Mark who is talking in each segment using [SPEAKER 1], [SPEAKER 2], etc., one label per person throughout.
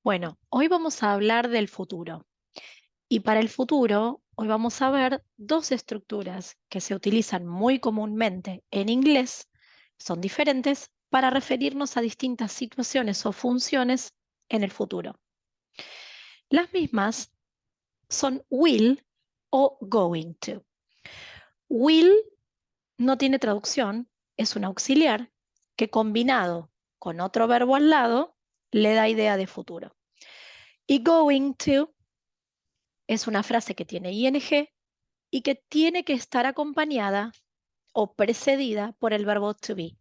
[SPEAKER 1] Bueno, hoy vamos a hablar del futuro. Y para el futuro, hoy vamos a ver dos estructuras que se utilizan muy comúnmente en inglés, son diferentes para referirnos a distintas situaciones o funciones en el futuro. Las mismas son will o going to. Will no tiene traducción, es un auxiliar que combinado con otro verbo al lado le da idea de futuro. Y going to es una frase que tiene ing y que tiene que estar acompañada o precedida por el verbo to be.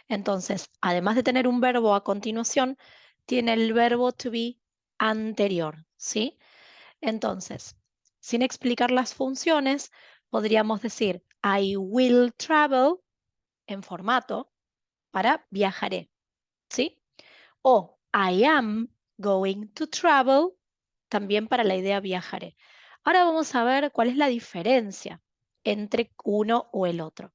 [SPEAKER 1] Entonces, además de tener un verbo a continuación, tiene el verbo to be anterior, ¿sí? Entonces, sin explicar las funciones, podríamos decir I will travel en formato para viajaré, ¿sí? O I am going to travel también para la idea viajaré. Ahora vamos a ver cuál es la diferencia entre uno o el otro.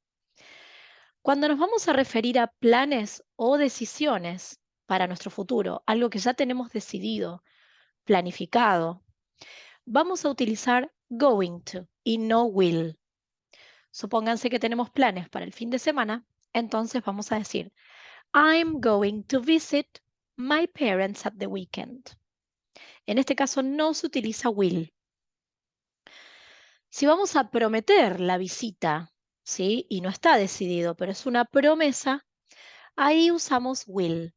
[SPEAKER 1] Cuando nos vamos a referir a planes o decisiones para nuestro futuro, algo que ya tenemos decidido, planificado, vamos a utilizar going to y no will. Supónganse que tenemos planes para el fin de semana, entonces vamos a decir I'm going to visit my parents at the weekend. En este caso no se utiliza will. Si vamos a prometer la visita, ¿sí? Y no está decidido, pero es una promesa, ahí usamos will.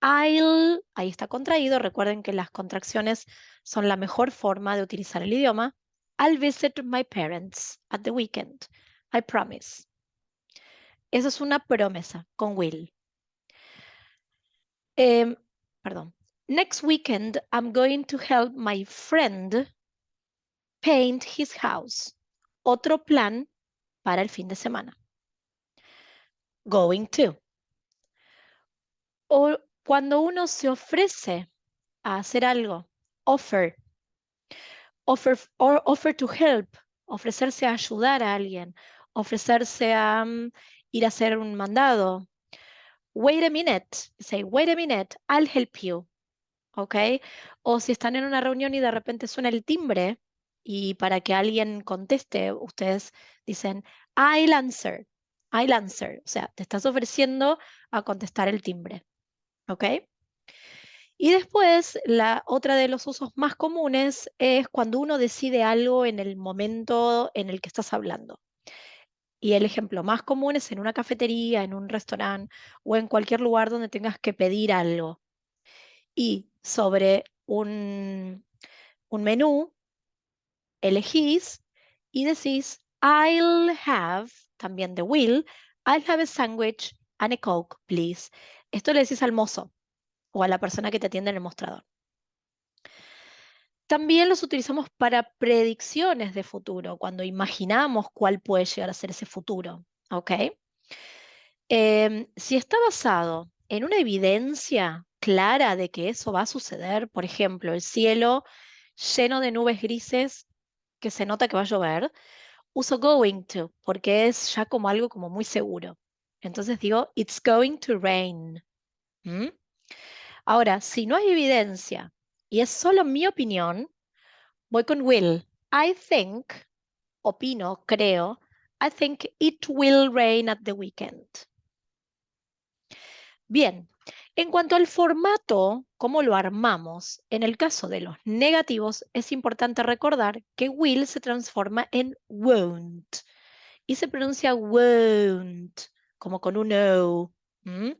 [SPEAKER 1] I'll, ahí está contraído. Recuerden que las contracciones son la mejor forma de utilizar el idioma. I'll visit my parents at the weekend. I promise. Eso es una promesa con will. Em, perdón. Next weekend, I'm going to help my friend paint his house. Otro plan para el fin de semana. Going to. O cuando uno se ofrece a hacer algo, offer, offer to help, ofrecerse a ayudar a alguien, ofrecerse a ir a hacer un mandado. Wait a minute, say, wait a minute, I'll help you, ¿ok? O si están en una reunión y de repente suena el timbre y para que alguien conteste, ustedes dicen, I'll answer, o sea, te estás ofreciendo a contestar el timbre, ¿ok? Y después, la otra de los usos más comunes es cuando uno decide algo en el momento en el que estás hablando. Y el ejemplo más común es en una cafetería, en un restaurante o en cualquier lugar donde tengas que pedir algo. Y sobre un menú, elegís y decís, I'll have, también de will, I'll have a sandwich and a Coke, please. Esto le decís al mozo o a la persona que te atiende en el mostrador. También los utilizamos para predicciones de futuro, cuando imaginamos cuál puede llegar a ser ese futuro, ¿ok? Si está basado en una evidencia clara de que eso va a suceder, por ejemplo, el cielo lleno de nubes grises que se nota que va a llover, uso going to, porque es ya como algo como muy seguro. Entonces digo, it's going to rain. ¿Mm? Ahora, si no hay evidencia y es solo mi opinión, voy con will. I think, opino, creo, I think it will rain at the weekend. Bien, en cuanto al formato, cómo lo armamos, en el caso de los negativos es importante recordar que will se transforma en won't y se pronuncia won't, como con un O. ¿Mm?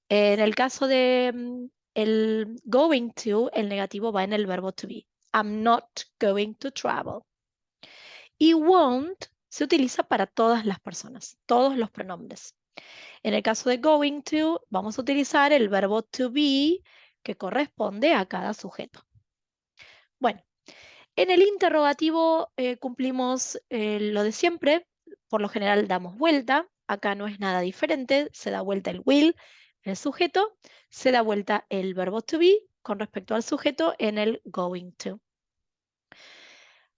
[SPEAKER 1] En el caso de el going to, el negativo va en el verbo to be. I'm not going to travel. Y won't se utiliza para todas las personas, todos los pronombres. En el caso de going to, vamos a utilizar el verbo to be que corresponde a cada sujeto. Bueno, en el interrogativo cumplimos lo de siempre. Por lo general damos vuelta. Acá no es nada diferente. Se da vuelta el will, el sujeto. Se da vuelta el verbo to be con respecto al sujeto en el going to.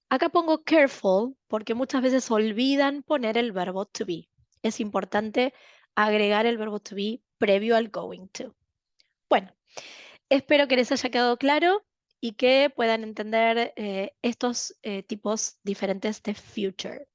[SPEAKER 1] Acá pongo careful porque muchas veces olvidan poner el verbo to be. Es importante agregar el verbo to be previo al going to. Bueno, Espero que les haya quedado claro y que puedan entender estos tipos diferentes de future.